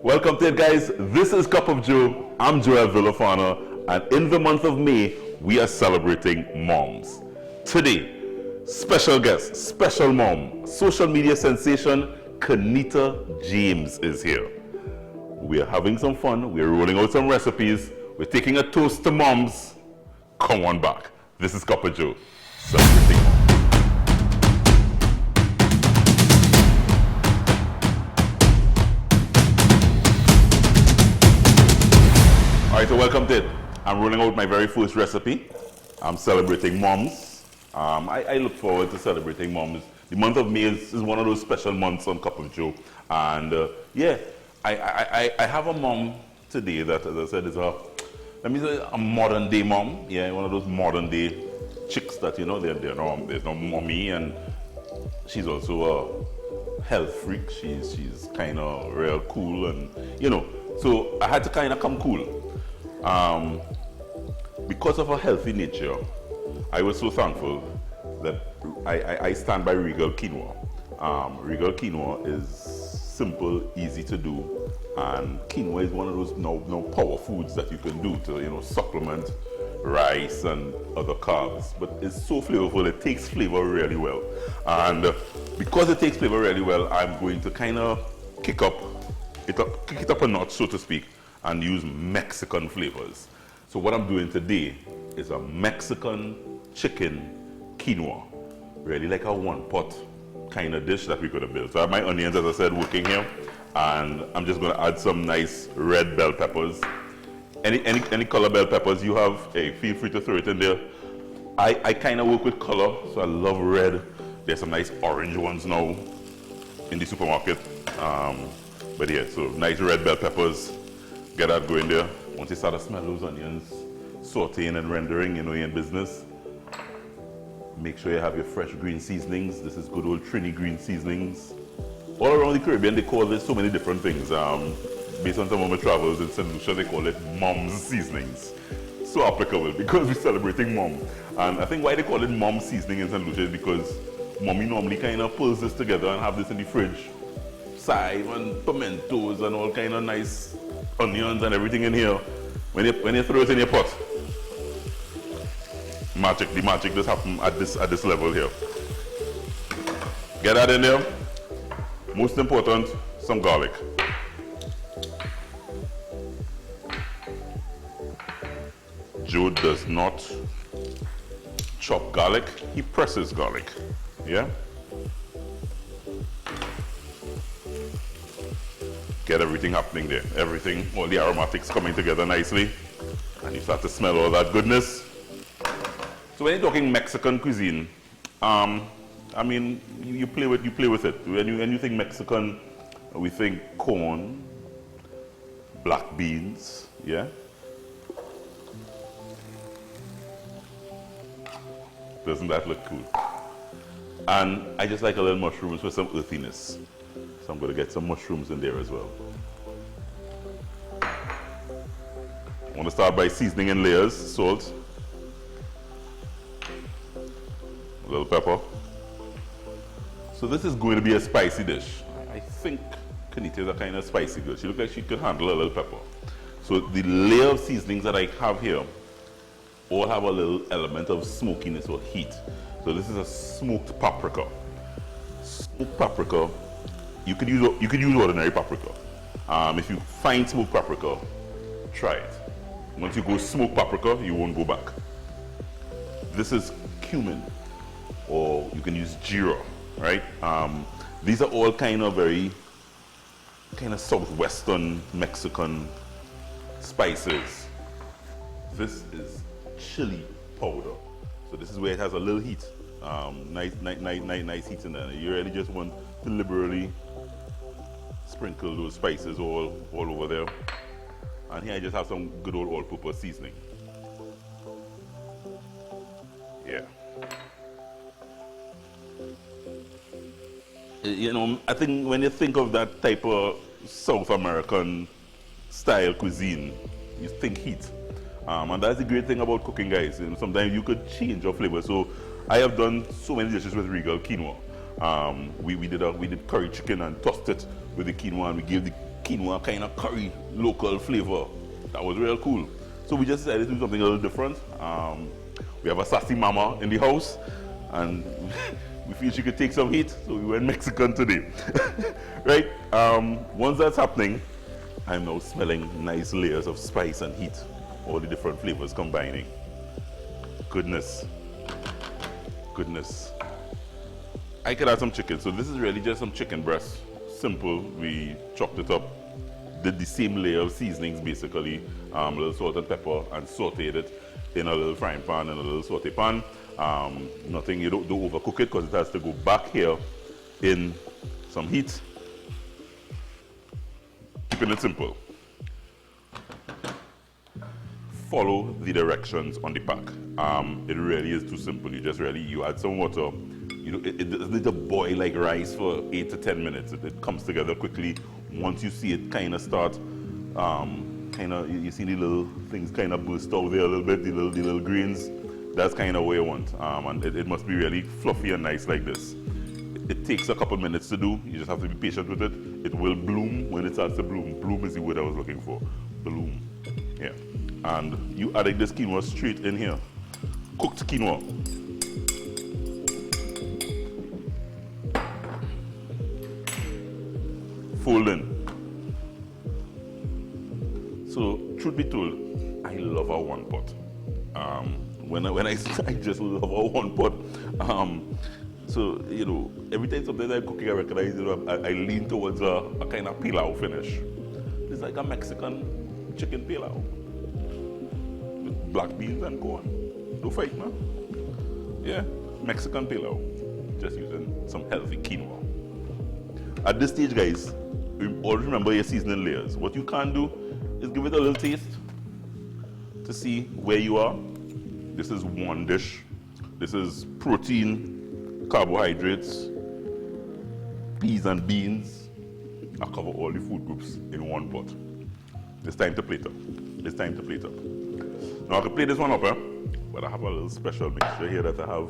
Welcome to it, guys. This is Cup of Joe. I'm Joel Villafana, and in the month of May, we are celebrating moms. Today, special guest, special mom, social media sensation, Kineta James is here. We are having some fun. We're rolling out some recipes. We're taking a toast to moms. Come on back. This is Cup of Joe, celebrating moms. All right, so welcome to it. I'm rolling out my very first recipe. I'm celebrating moms. I look forward to celebrating moms. The month of May is one of those special months on Cup of Joe. And I have a mom today that, as I said, is a modern day mom. Yeah, one of those modern day chicks that, you know, there's no mommy, and she's also a health freak. She's kind of real cool, and, you know, so I had to kind of come cool. Because of her healthy nature, I was so thankful that I stand by Regal Quinoa. Regal Quinoa is simple, easy to do, and quinoa is one of those now power foods that you can do to, you know, supplement rice and other carbs. But it's so flavorful, it takes flavor really well. And because it takes flavor really well, I'm going to kind of kick it up a notch, so to speak, and use Mexican flavors. So what I'm doing today is a Mexican chicken quinoa. Really like a one-pot kind of dish that we could have built. So I have my onions, as I said, working here, and I'm just going to add some nice red bell peppers. Any color bell peppers you have, hey, feel free to throw it in there. I kind of work with color, so I love red. There's some nice orange ones now in the supermarket. But yeah, so nice red bell peppers. Get that going there. Once you start to smell those onions sauteing and rendering, you know you're in business. Make sure you have your fresh green seasonings. This is good old Trini green seasonings. All around the Caribbean, they call this so many different things. Based on some of my travels in St. Lucia, they call it mom's seasonings. So applicable because we're celebrating mom. And I think why they call it mom's seasoning in St. Lucia is because mommy normally kind of pulls this together and have this in the fridge. Thyme and pimentos and all kind of nice onions and everything in here. When you throw it in your pot, the magic just happens at this level here. Get that in there. Most important, some garlic. Joe does not chop garlic, he presses garlic. Yeah? Get everything happening there. Everything, all the aromatics coming together nicely. And you start to smell all that goodness. So when you're talking Mexican cuisine, I mean, you play with it. When you think Mexican, we think corn, black beans, yeah? Doesn't that look cool? And I just like a little mushrooms for some earthiness. So I'm going to get some mushrooms in there as well. I want to start by seasoning in layers, salt, a little pepper. So this is going to be a spicy dish. I think Kineta is a kind of spicy girl. She looks like she could handle a little pepper. So the layer of seasonings that I have here all have a little element of smokiness or heat. So this is a smoked paprika. Smoked paprika. You could use ordinary paprika. If you find smoked paprika, try it. Once you go smoked paprika, you won't go back. This is cumin, or you can use jeera, right? These are all kind of very southwestern Mexican spices. This is chili powder. So this is where it has a little heat. Nice heat in there. You really just want to liberally sprinkle those spices all over there. And here I just have some good old all-purpose seasoning. Yeah. You know, I think when you think of that type of South American style cuisine, you think heat. And that's the great thing about cooking, guys. You know, sometimes you could change your flavor. So I have done so many dishes with Regal Quinoa. We did curry chicken and tossed it with the quinoa, and we gave the quinoa kind of curry local flavor. That was real cool. So we just decided to do something a little different. We have a sassy mama in the house, and we feel she could take some heat, so we went Mexican today. Right? Once that's happening, I'm now smelling nice layers of spice and heat, all the different flavors combining. Goodness. Goodness. I could add some chicken, so this is really just some chicken breast. Simple, we chopped it up, did the same layer of seasonings basically, a little salt and pepper, and sauteed it in a little frying pan and a little saute pan. Nothing, you don't overcook it because it has to go back here in some heat. Keeping it simple. Follow the directions on the pack. It really is too simple. You add some water. It doesn't need to boil like rice for 8 to 10 minutes. It comes together quickly. Once you see it kind of start, you see the little things kind of burst out there a little bit, the little grains. That's kind of what you want. And it must be really fluffy and nice like this. It takes a couple minutes to do. You just have to be patient with it. It will bloom when it starts to bloom. Bloom is the word I was looking for. Bloom. Yeah. And you adding this quinoa straight in here. Cooked quinoa. Fold in. So, truth be told, I love our one pot. I just love our one pot. So, every time sometimes I'm cooking, I recognize, I lean towards a kind of pilau finish. It's like a Mexican chicken pilau with black beans and corn. Don't fight, man. Yeah, Mexican pilau. Just using some healthy quinoa. At this stage, guys, always remember your seasoning layers. What you can do is give it a little taste to see where you are. This is one dish. This is protein, carbohydrates, peas and beans. I cover all the food groups in one pot. It's time to plate up. It's time to plate up. Now I can plate this one up, but I have a little special mixture here that I have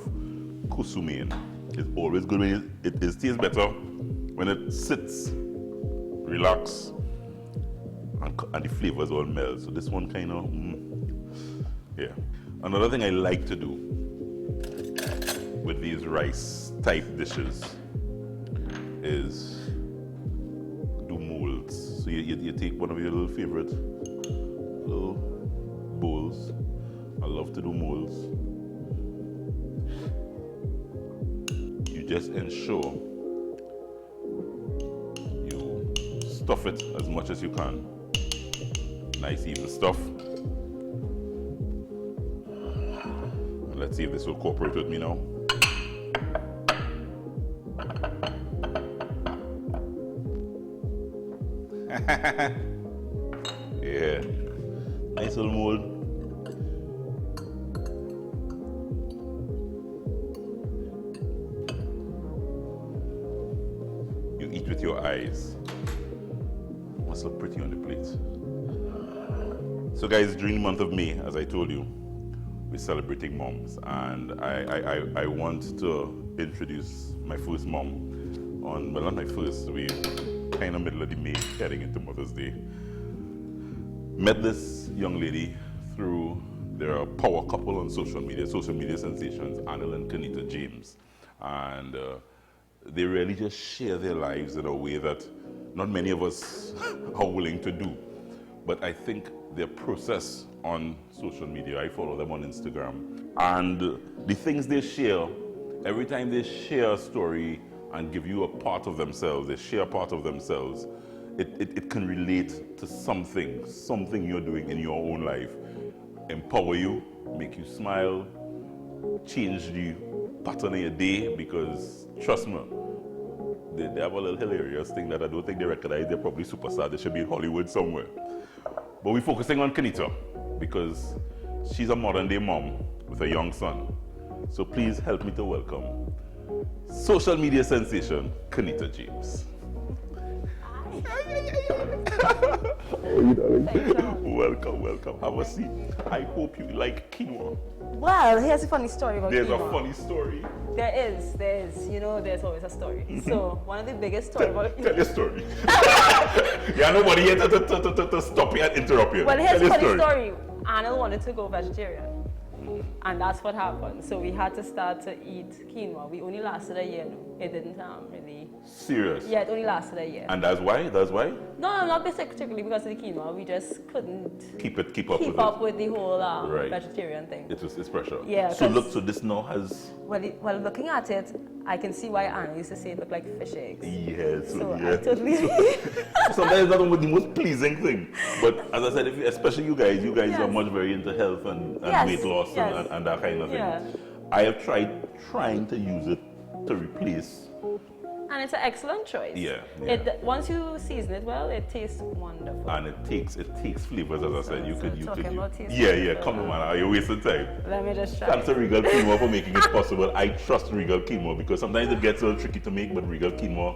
kusume in. It's always good when it tastes better when it sits, relax, and the flavors all melt. So this one kind of, yeah. Another thing I like to do with these rice type dishes is do molds. So you take one of your little favorite little bowls. I love to do molds. You just ensure you stuff it as much as you can. Nice even stuff. Let's see if this will cooperate with me now. Yeah, nice little mold. You eat with your eyes. Must look pretty on the plate. So guys, during the month of May, as I told you, we're celebrating moms, and I want to introduce my first mom on, well, not my first, we kind of middle of the May, heading into Mother's Day. Met this young lady through their power couple on social media sensations, Anil and Kineta James. And they really just share their lives in a way that not many of us are willing to do. But I think their process on social media, I follow them on Instagram, and the things they share, every time they share a story and give you a part of themselves, they share a part of themselves, it can relate to something you're doing in your own life. Empower you, make you smile, change the pattern of your day, because trust me, they have a little hilarious thing that I don't think they recognize. They're probably superstars. They should be in Hollywood somewhere. But we're focusing on Kineta because she's a modern day mom with a young son. So please help me to welcome social media sensation, Kineta James. Hi. you darling. Welcome. Have a seat. I hope you like quinoa. Well, here's a funny story about There's quinoa. a funny story. There is. You know, there's always a story. So, one of the biggest stories about Tell your story. Yeah, nobody here to stop you and interrupt you. Well, here's Tell a your funny story. Arnold wanted to go vegetarian. And that's what happened. So we had to start to eat quinoa. We only lasted a year. It didn't really. Serious? Yeah, it only lasted a year. And that's why? No, not particularly because of the quinoa. We just couldn't Keep up with the whole right. vegetarian thing. It's pressure. Yeah. So this now has. Well, looking at it, I can see why Anna used to say it looked like fish eggs. Yes. So yeah. I totally. Sometimes that's not the most pleasing thing. But as I said, especially you guys Yes. are much very into health and Yes, weight loss yes. and that kind of thing. Yeah. I have trying to use it to replace. And it's an excellent choice. Yeah. Once you season it well, it tastes wonderful. And it takes flavors, as I said. You could about taste. Yeah. Come on, man. Are you wasting time? Let me just try. Thanks to Regal Quinoa for making it possible. I trust Regal Quinoa because sometimes it gets a little tricky to make, but Regal Quinoa,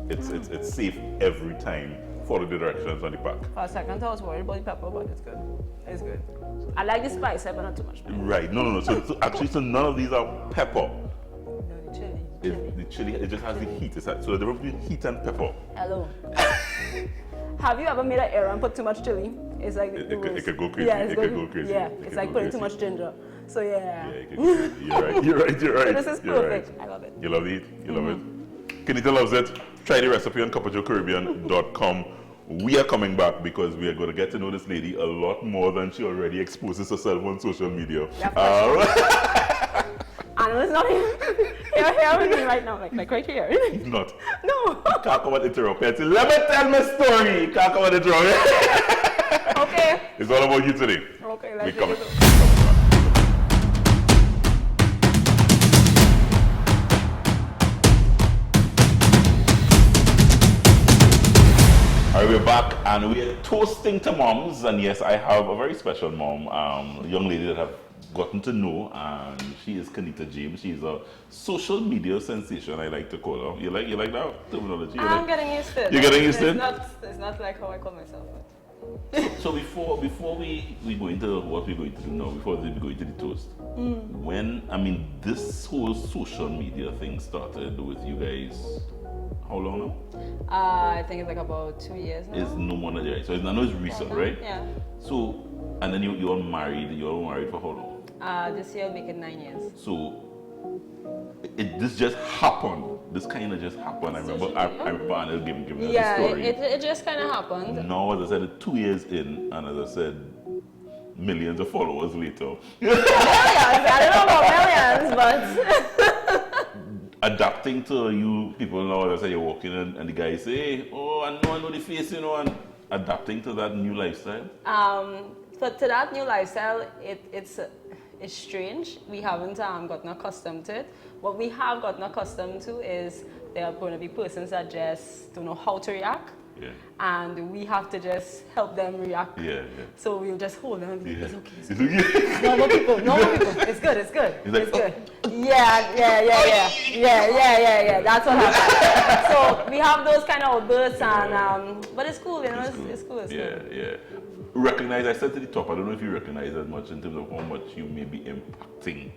it's safe every time. Follow the directions on the pack. For a second, I was worried about the pepper, but it's good. It's good. I like the spice, but not too much. Right. No. So actually, none of these are pepper. No, the chili. The chili, it just has the heat. So the difference between heat and pepper. Hello. Have you ever made an error and put too much chili? It's like It could go crazy. Yeah, It could go crazy. Yeah, It it's could like go putting crazy. too much ginger. So yeah. You're right. So this is You're perfect. right. I love it. You love it? You love it? Kineta loves it. Try the recipe on CappajoCaribbean.com. We are coming back because we are going to get to know this lady a lot more than she already exposes herself on social media. And it's not here with me right now, like right here. He's not. No. Can't come and interrupt. Let me tell my story. Can't come and interrupt. Okay. It's all about you today. Okay, We let's coming. do it. All right, we're back and we're toasting to moms. And yes, I have a very special mom, a young lady that I've gotten to know, and she is Kineta James. She's a social media sensation, I like to call her. You like that terminology? I'm getting used to it. You're getting used to it? It's not like how I call myself. So before we go into what we're going to do now, before we go into the toast, this whole social media thing started with you guys. How long now? I think it's like about 2 years now. It's no more than right. So I know it's recent, right? Yeah. So, and then you all married. You all married for how long? This year will make it 9 years. So this just happened. This kind of just happened. I remember Arnold giving us the story. It just kind of happened. Now, as I said, 2 years in, and as I said, millions of followers later. Millions. I don't know about millions, but Adapting to you people now, as I say, you're walking and the guy say, hey, oh, I know the face, and adapting to that new lifestyle. So to that new lifestyle, it's strange. We haven't gotten accustomed to it. What we have gotten accustomed to is there are going to be persons that just don't know how to react. Yeah. And we have to just help them react. Yeah. So we'll just hold them and be like, it's okay. okay. No more people. It's good. He's like, It's good. Yeah. That's what happens. So we have those kind of outbursts, and but it's cool, It's cool. Yeah. Recognize, I said to the top, I don't know if you recognize that much in terms of how much you may be impacting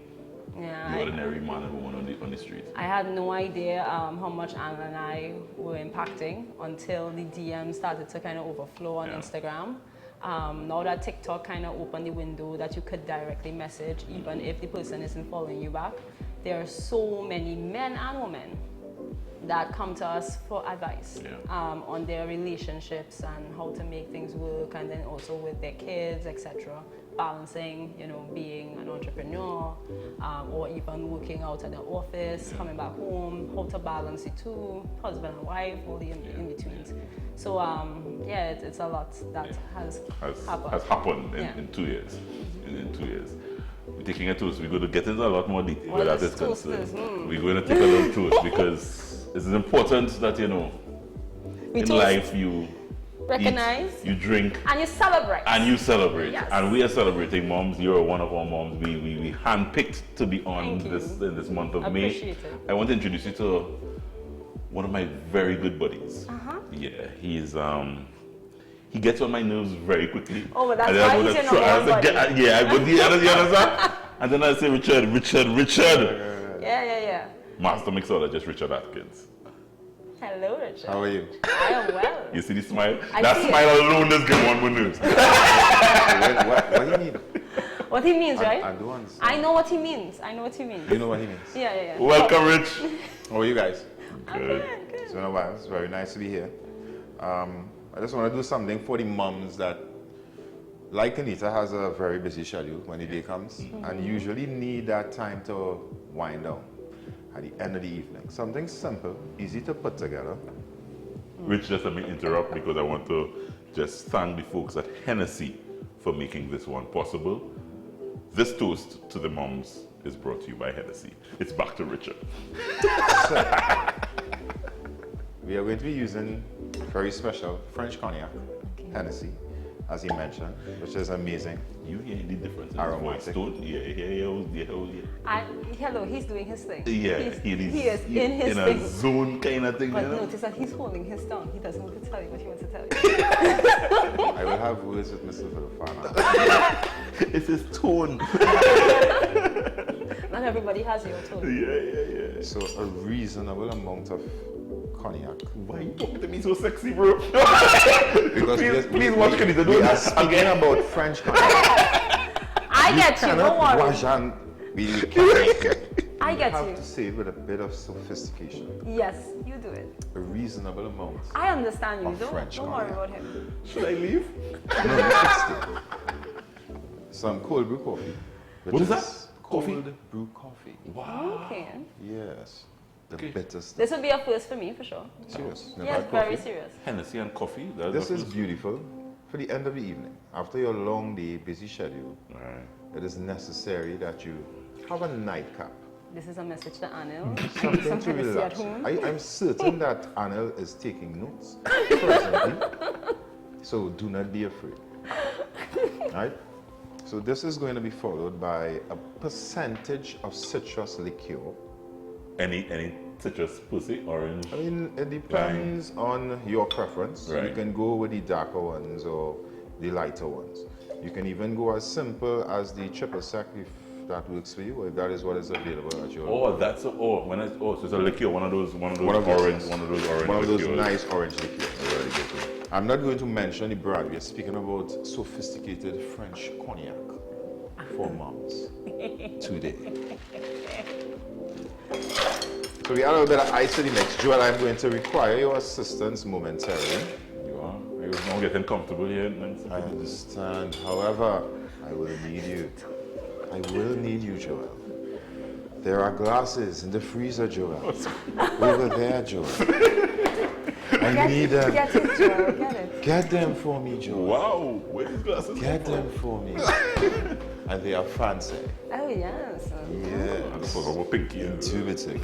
the ordinary man and woman on the street. I had no idea how much Anna and I were impacting until the DM started to kind of overflow on Instagram. Now that TikTok kind of opened the window that you could directly message, even if the person isn't following you back, there are so many men and women that come to us for advice on their relationships and how to make things work, and then also with their kids, etc. Balancing, being an entrepreneur, or even working out at the office, coming back home, how to balance the two, husband and wife, all the in-betweens. So it's a lot that has happened in 2 years. In 2 years. We're taking a toast. We're going to get into a lot more detail where that is concerned. We're going to take a little toast because it's important that, in life you recognize, eat, you drink, and you celebrate. Yes. And we are celebrating moms. You're one of our moms. We handpicked to be on in this month of May. I want to introduce you to one of my very good buddies. Yeah, he gets on my nerves very quickly. Oh, but that's And then why I go he's to your try- I number one say, buddy. yeah, I go, you understand? And then I say, Richard. Yeah. Master mixologist Richard Atkins. Hello, Richard. How are you? I am well. You see the smile? I That see it. smile alone is getting on my nerves. What do you mean? What he means, right? I do understand. I know what he means. I know what he means. You know what he means? Yeah. Welcome, Rich. How are you guys? Good. It's been a while. It's very nice to be here. I just want to do something for the moms that, like Kineta, has a very busy schedule when the day comes and usually need that time to wind down at the end of the evening. Something simple, easy to put together. Rich, just let me interrupt because I want to just thank the folks at Hennessy for making this one possible. This toast to the moms is brought to you by Hennessy. It's back to Richard. So, we are going to be using very special French cognac, Hennessy, as he mentioned, which is amazing. You hear the difference in Aromatic. his voice, don't? Yeah. Hello, he's doing his thing. Yeah, he is in his in thing. a zone kind of thing. But you know? notice that he's holding his tongue. He doesn't want to tell you what he wants to tell you. I will have words with Mr. Philip. It's his tone. Not everybody has your tone. Yeah. So a reasonable amount of cognac. Why you talking to me so sexy, bro? Because please watch Kineta. we Don't are speaking about French cognac. I get you, don't Cannot worry. wash and we cannot. I get have you. to say it with a bit of sophistication. Yes, you do it. A reasonable amount. I understand you. Of Don't French worry cognac. about him. Should I leave? No, you should stay. Some cold brew coffee. which What is that? Coffee? Cold brew coffee. Wow. Okay. Yes. The Okay. bitter stuff. This would be a first for me, for sure. Serious. Never Yes, had very coffee? serious. Hennessy and coffee. That's This the is first- beautiful for the end of the evening. After your long day, busy schedule, Alright. it is necessary that you have a nightcap. This is a message to Anil. Something Some to Hennessy at relax. home. I'm certain that Anil is taking notes presently, so do not be afraid. Right? So this is going to be followed by a percentage of citrus liqueur. Any citrus, pussy, orange. I mean, it depends on your preference. You Right. can go with the darker ones or the lighter ones. You can even go as simple as the triple sec if that works for you, or if that is what is available at your Oh, that's a, so it's a liqueur, one of those One of orange, those, one of those orange one of those liqueurs. nice orange liqueurs. Very good. I'm not going to mention the brand. We are speaking about sophisticated French cognac for moms today. So we add a little bit of ice to the mix. Joel, I'm going to require your assistance momentarily. You are. I was now getting comfortable here. I understand. However, I will need you. I will need you, Joel. There are glasses in the freezer, Joel. Over there, Joel. I need them. Get it, Joel. Get it. Get them for me, Joel. Wow, where these glasses Get come them for me. And they are fancy. Oh, yes. from? I Yes. forgot about pinky. Intuitively.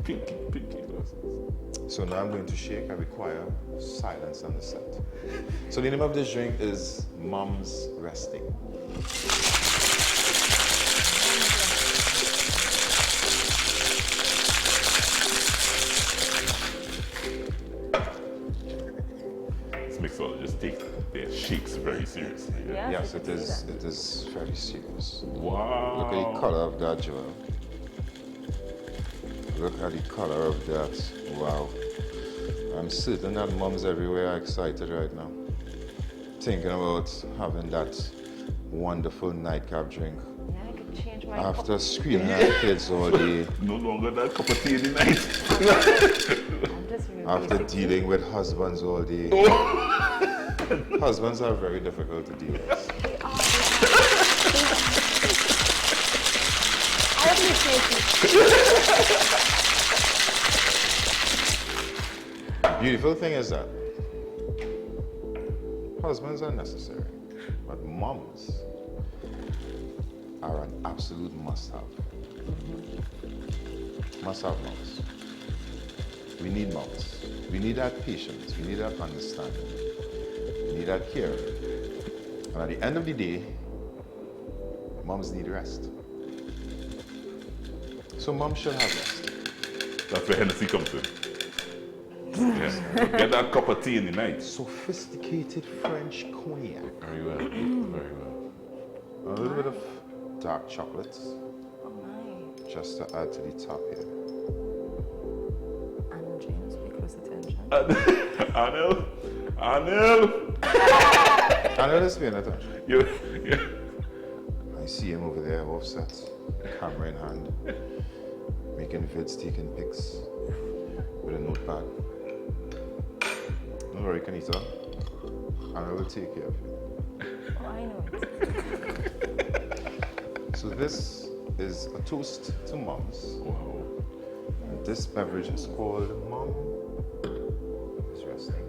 Pinky glasses. So now I'm going to shake. I require silence on the set. So the name of this drink is Mom's Resting. This mixologist take their shakes very seriously. Yeah. Yes, you it can see is. that. It is very serious. Wow. Look at the color of that, Joel. Look at the color of that. Wow. I'm certain that moms everywhere are excited right now. Thinking about having that wonderful nightcap drink. Yeah, I could change my After screaming at kids all day, No longer that cup of tea in the night. I'm just really after basic. dealing with husbands all day. Husbands are very difficult to deal with. They are. I appreciate you. Beautiful thing is that husbands are necessary, but moms are an absolute must-have. Must-have moms. We need moms. We need that patience. We need that understanding. We need that care. And at the end of the day, moms need rest. So moms should have rest. That's where Hennessy comes in. Yeah. Get that cup of tea in the night. Sophisticated French cognac. Very well. Very well. A little bit of dark chocolates, Oh my. just to add to the top here. And James, pay close attention. Anil. Anil. I know this being attention. You. I see him over there, offset, camera in hand, making vids, taking pics with a notepad. Don't worry, Kineta. I will take care of you. Oh, I know it. So this is a toast to moms. Wow. And this beverage is called Mom is Resting.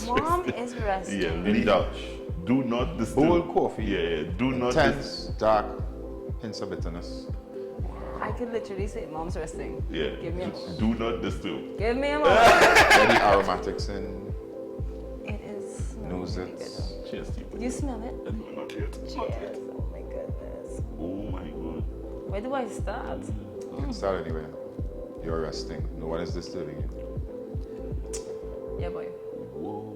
Mom is resting. Yeah, In really. Dutch. Do not disturb. Bold coffee. Yeah. Do not Intense, dark, hints of bitterness. I could literally say mom's resting. Yeah. Give me a moment. Do not disturb. Give me a moment. Get the aromatics in, It is. nose really it. good. Cheers, Steve. Did you smell it? Not yet. Cheers. Oh my goodness. Oh my god. Where do I start? You can start anywhere. You're resting. No one is disturbing you. Yeah, boy. Whoa.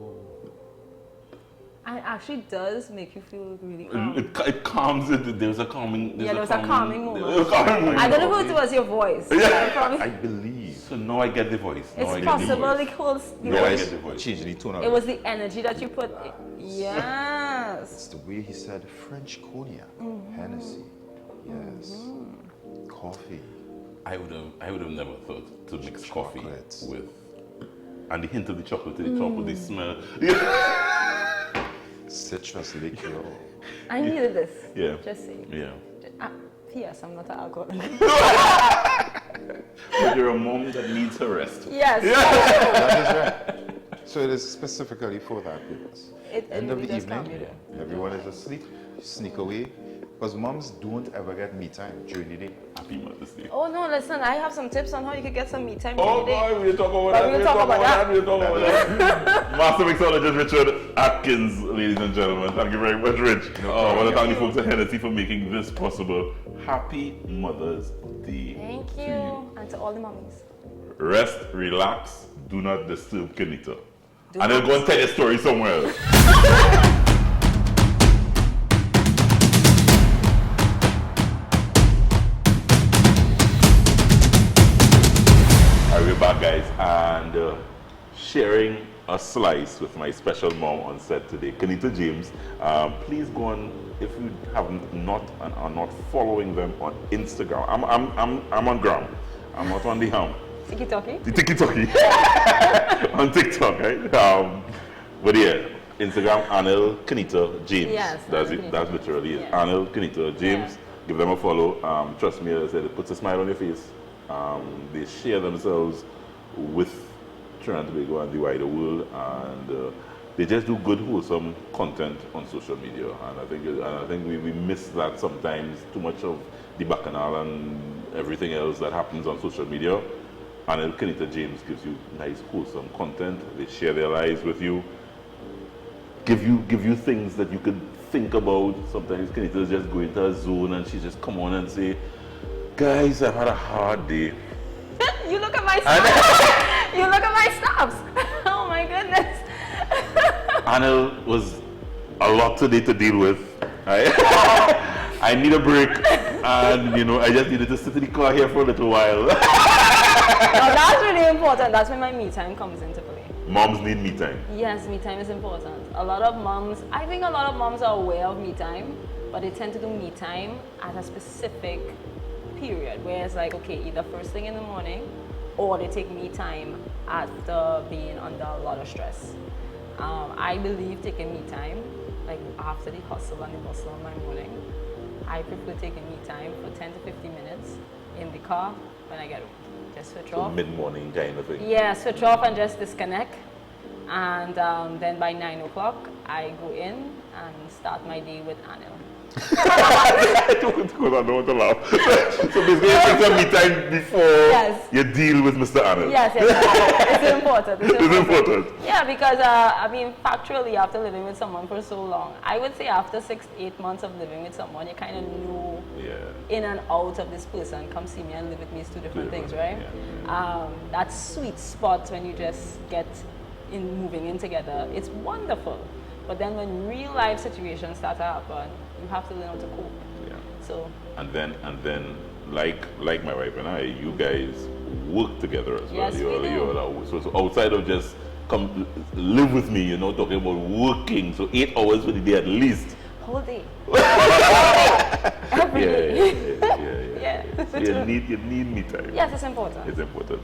And it actually does make you feel really calm. It calms it. There's a calming. Yeah, there was a calming moment. There's a calming moment. I don't know if it was your voice. I promise. I believe. So now I get the voice. Now I It's get possible the the voice. whole. No, I Guys, get the voice. change the tone of It was the energy that you put. It's Yes. the way he said French cognac, Hennessy, yes, coffee. I would have never thought to mix coffee Chocolates. with, and the hint of the chocolate to the top with the smell. Citrus liqueur. I needed this. Yeah. Just saying. Yeah. P.S. I'm not an alcoholic. But you're a mom that needs her rest. Yes. That is right. So it is specifically for that purpose. It End of really the does calm evening, you down. everyone is asleep, sneak away, because moms don't ever get me time during the day. Happy Mother's Day. Oh no, listen, I have some tips on how you can get some me time Oh during the day. boy, we'll talk about But that. we'll talk about that. We'll talk about that. Master mixologist Richard Atkins, ladies and gentlemen. Thank you very much, Rich. I want to thank the folks at Hennessy for making this possible. Happy Mother's Day. Thank to you. And to all the mummies. Rest, relax, do not disturb Kineta. Do And then not go and tell your story somewhere else. Alright, we're back, guys, and sharing a slice with my special mom on set today, Kineta James. Please go on, if you have not and are not following them on Instagram. I'm on Gram. I'm not on the Tiki-toki. the TikTok on TikTok, right? But yeah, Instagram Anil Kineta James. Yes, that's Anil it. Kineta. That's literally it. Yeah. Anil Kineta James. Yeah. Give them a follow. Trust me, as I said, it puts a smile on your face. They share themselves with Trinidad and Tobago and the wider world, and they just do good, wholesome content on social media. And I think we miss that sometimes. Too much of the bacchanal and everything else that happens on social media. And Kineta James gives you nice, wholesome content. They share their lives with you. Give you things that you could think about. Sometimes Kineta just go into a zone and she just come on and say, "Guys, I've had a hard day." You look at my snaps. You look at my snaps. Oh my goodness. Anil was a lot today to deal with. I need a break, and I just needed to sit in the car here for a little while. Now that's really important. That's when my me time comes into play. Moms need me time. Yes, me time is important. I think a lot of moms are aware of me time, but they tend to do me time at a specific period where it's like, okay, either first thing in the morning or they take me time after being under a lot of stress. I believe taking me time, like after the hustle and the bustle of my morning, I prefer taking me time for 10 to 15 minutes in the car when I get home. Just switch So off. mid-morning kind of thing. Yeah, switch off and just disconnect. And then by 9 o'clock, I go in and start my day with Anil. Because I don't want to laugh. So basically, you take some me time before you deal with Mr. Arnold. Yes, it's important. It's important. Yeah, because I mean, factually, after living with someone for so long, I would say after 6-8 months of living with someone, you kind of know in and out of this person. Come see me and live with me is two different things, right? Yeah. That sweet spot when you just get in moving in together, it's wonderful. But then when real life situations start to happen, you have to learn how to cope. Yeah. So. And then, like my wife and I, you guys work together as well. Yes, we do. So outside of just come live with me, you know, talking about working. So 8 hours for the day at least. Whole day. Every day. Yeah. So you need me time. Yes, it's important. It's important.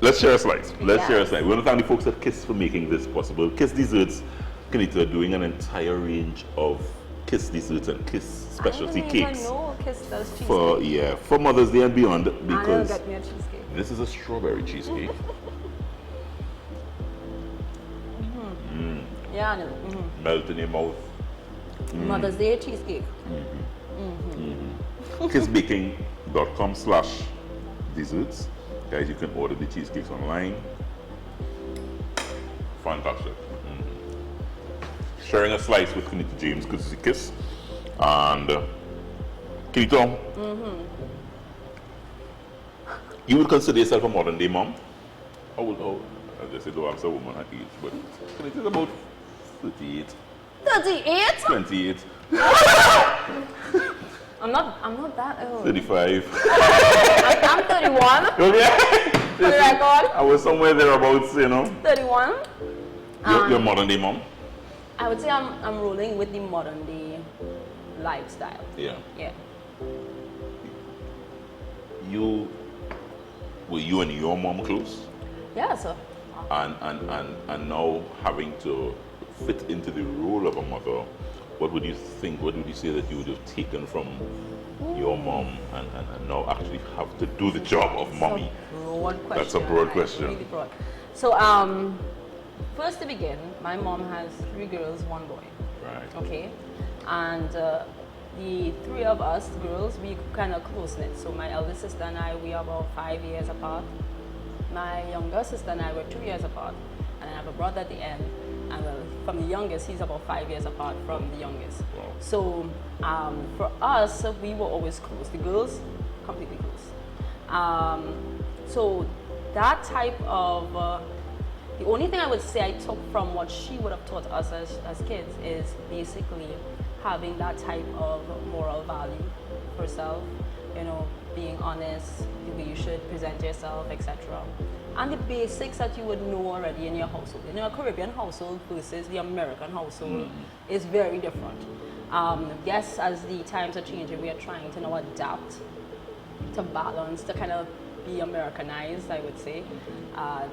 Let's share a slice. Share a slice. We want to thank the folks at KISS for making this possible. KISS Desserts, Kineta, doing an entire range of KISS desserts and KISS specialty cakes. I didn't even know KISS does cheesecake. For Mother's Day and beyond, because got me a cheesecake. This is a strawberry cheesecake. Yeah, I know. Melt in your mouth. Mother's Day cheesecake. KISSbaking.com/desserts. Guys, you can order the cheesecakes online. Fantastic. Sharing a slice with Kineta James, good to see KISS. And Kineta, you would consider yourself a modern day mom? I just say, though I'm a woman at age, but Kineta is about 38. 38? 28. I'm not that old. 35. I'm 31. Okay. For the record. I was somewhere thereabouts, you know. 31. You're a modern day mom? I would say I'm rolling with the modern day lifestyle. Yeah. Yeah. Were you and your mom close? Yeah, sir. And now having to fit into the role of a mother, what would you think, what would you say that you would have taken from your mom and now actually have to do the job of mommy? That's a broad question. Really broad. So, first to begin, my mom has 3 girls, 1 boy. Right. Okay. And the 3 of us girls, we kind of close-knit. So my eldest sister and I, we are about 5 years apart. My younger sister and I were 2 years apart. And I have a brother at the end. And well, from the youngest, he's about 5 years apart from the youngest. Wow. So for us, we were always close. The girls, completely close. So that type of, the only thing I would say I took from what she would have taught us as kids is basically having that type of moral value for self, you know, being honest, the way you should present yourself, etc. And the basics that you would know already in your household. You know, a Caribbean household versus the American household is very different. Yes, as the times are changing, we are trying to now adapt, to balance, to kind of be Americanized, I would say.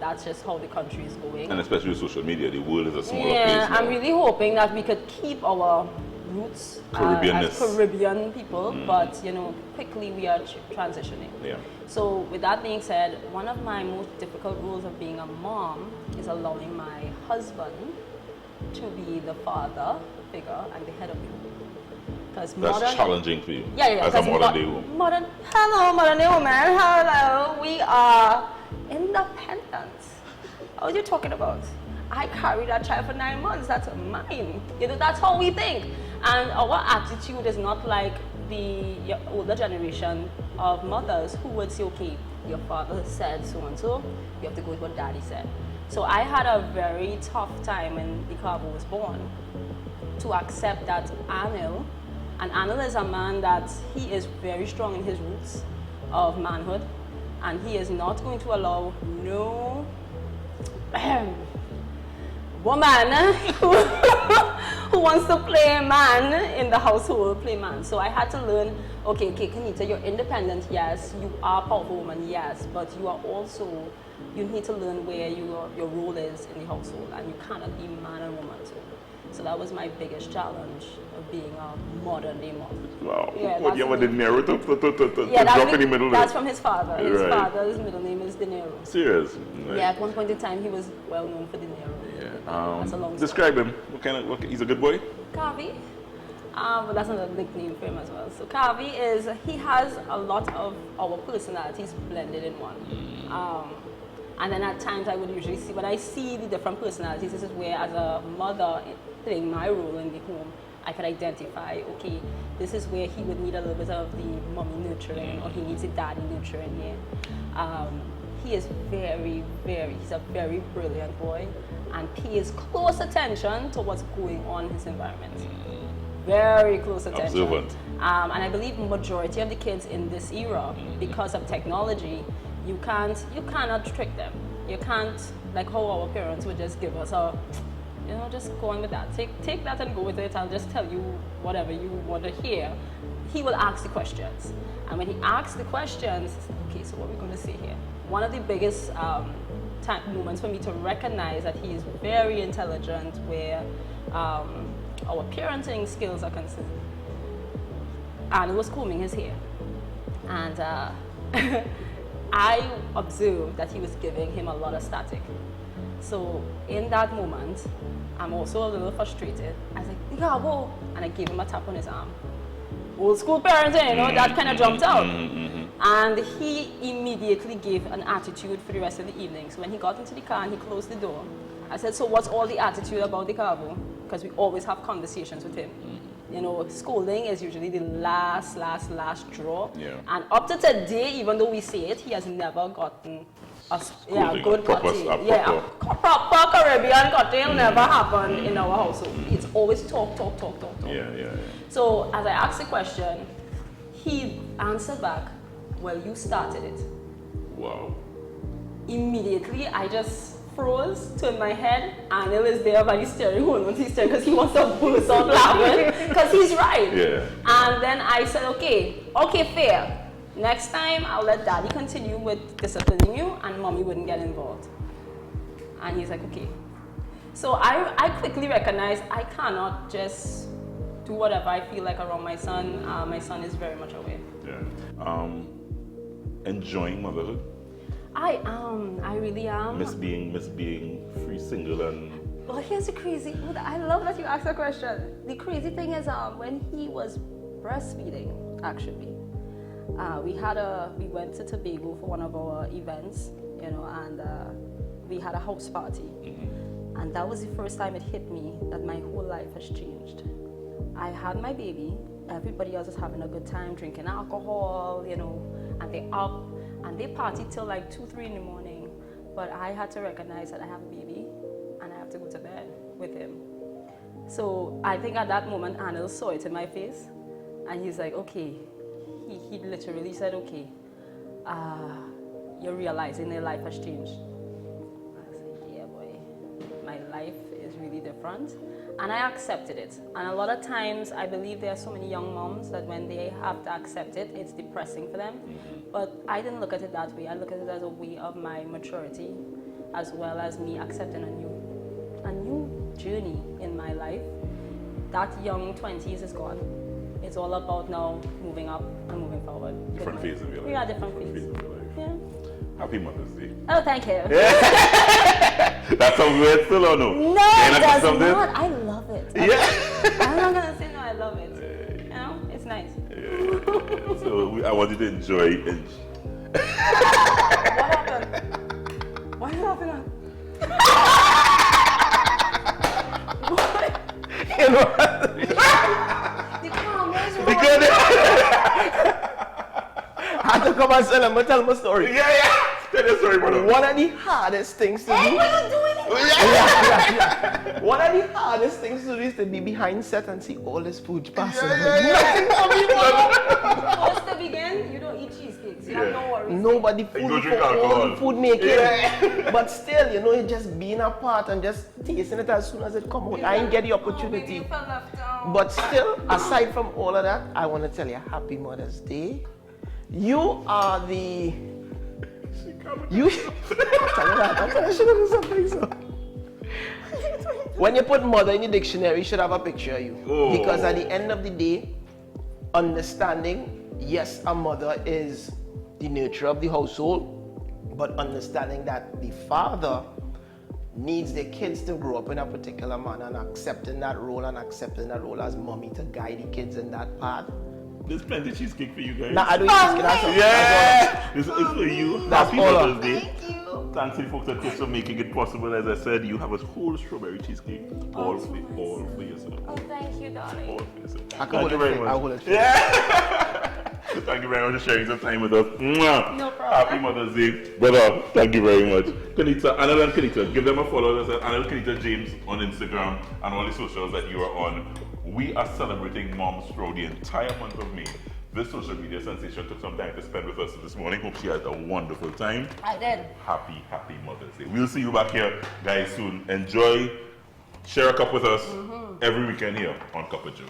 That's just how the country is going. And especially with social media, the world is a smaller place now. I'm really hoping that we could keep our roots as Caribbean people, but you know, quickly we are transitioning. Yeah. So with that being said, one of my most difficult roles of being a mom is allowing my husband to be the father figure and the head of the home. That's challenging for you. Yeah. As a modern day woman. Hello, modern day woman. Hello. We are independent. What are you talking about? I carried that child for 9 months. That's mine. You know, that's how we think. And our attitude is not like the older generation of mothers who would say, okay, your father said so and so, you have to go with what daddy said. So I had a very tough time when Icabo was born to accept that Anil is a man that he is very strong in his roots of manhood, and he is not going to allow no woman who wants to play man in the household, play man. So I had to learn, okay, Kineta, you're independent, yes, you are a powerful woman, yes, but you are also, you need to learn where your role is in the household, and you cannot be man and woman too. So that was my biggest challenge of being a modern day mom. Wow. Yeah, what you want De Niro to drop in the middle? That's from his father. His father's middle name is De Niro. Serious? Yeah, at one point in time he was well known for De Niro. Yeah. That's a long story. Describe him. He's a good boy? Kavi, but that's another nickname for him as well. So Kavi he has a lot of our personalities blended in one. And then at times I would usually see, when I see the different personalities, this is where as a mother playing my role in the home, I could identify, okay, this is where he would need a little bit of the mommy nurturing, or he needs the daddy nurturing here. He is he's a very brilliant boy and pays close attention to what's going on in his environment. Very close attention. Observant. And I believe majority of the kids in this era, because of technology, you cannot trick them. You can't, like how our parents would just give us just go on with that. Take that and go with it. I'll just tell you whatever you want to hear. He will ask the questions. And when he asks the questions, okay, so what are we going to say here? One of the biggest moments for me to recognize that he is very intelligent, where our parenting skills are concerned. And he was combing his hair. And I observed that he was giving him a lot of static. So in that moment, I'm also a little frustrated. I was like, yeah, whoa. And I gave him a tap on his arm. Old school parenting, that kind of jumped out. And he immediately gave an attitude for the rest of the evening. So when he got into the car and he closed the door, I said, so what's all the attitude about the carbo? Because we always have conversations with him. Scolding is usually the last draw. Yeah. And up to today, even though we say it, he has never gotten a good cocktail. A proper Caribbean cocktail never happened in our household. It's always talk. Yeah. So as I asked the question, he answered back, well, you started it. Wow. Immediately, I just froze, turned my head, and Anil is there by the steering wheel because he wants to burst out laughing because he's right. Yeah. And then I said, okay, fair. Next time, I'll let daddy continue with disciplining you and mommy wouldn't get involved. And he's like, okay. So I quickly recognized I cannot just do whatever I feel like around my son. My son is very much aware. Yeah. Enjoying motherhood? I am. I really am. Miss being free, single, and... Well, here's the crazy... I love that you asked that question. The crazy thing is when he was breastfeeding, actually, we went to Tobago for one of our events, and we had a house party. And that was the first time it hit me that my whole life has changed. I had my baby, everybody else is having a good time, drinking alcohol, and they're up, and they party till like 2-3 in the morning. But I had to recognize that I have a baby, and I have to go to bed with him. So I think at that moment, Anil saw it in my face, and he's like, okay. He literally said, okay, you're realizing your life has changed. I was like, yeah, boy, my life is really different. And I accepted it. And a lot of times, I believe there are so many young moms that when they have to accept it, it's depressing for them. But I didn't look at it that way. I look at it as a way of my maturity, as well as me accepting a new journey in my life. That young 20s is gone. It's all about now moving up and moving forward. Different phases of your life. We are different phases of your life. Yeah. Happy Mother's Day. Oh, thank you. That sounds weird still or no? No, it does not. I love it. Yeah. I'm not going to say no, I love it. It's nice. Yeah. So I want you to enjoy it. What happened? Why are you laughing at? Because I had to come and tell my story. Yeah. Tell your story, brother. One of the hardest things to do. Hey, what are you doing? Yeah. One of the hardest things to do is to be behind set and see all this food passing. Nothing coming. First to begin, you don't eat cheesecakes. You have no worries. Nobody food for all the food making. Yeah. But still, it just being a part and just tasting it as soon as it comes out. I didn't get the opportunity. But still, aside from all of that, I want to tell you, Happy Mother's Day. You are the... When you put mother in the dictionary, you should have a picture of you. Oh. Because at the end of the day, understanding, yes, a mother is the nurturer of the household, but understanding that the father needs their kids to grow up in a particular manner and accepting that role as mommy to guide the kids in that path. There's plenty of cheesecake for you guys. Nah, I do cheesecake. That's all. Yeah! This is for you. That's Happy all. Mother's Day. Thank you. Thanks to the folks at Kids for making it possible. As I said, you have a whole strawberry cheesecake. All for yourself. Oh, thank you, darling. All for yourself. I can Thank hold you it very for you. much. I hold it for you. Yeah! Thank you very much for sharing some time with us. Mwah. No problem. Happy Mother's Day. Brother, thank you very much. Kineta, Anil and Kineta, give them a follow. Anil Kineta James on Instagram and all the socials that you are on. We are celebrating Moms throughout the entire month of May. This social media sensation took some time to spend with us this morning. Hope she had a wonderful time. I did. Happy Mother's Day. We'll see you back here, guys, soon. Enjoy. Share a cup with us every weekend here on Cup of Joe.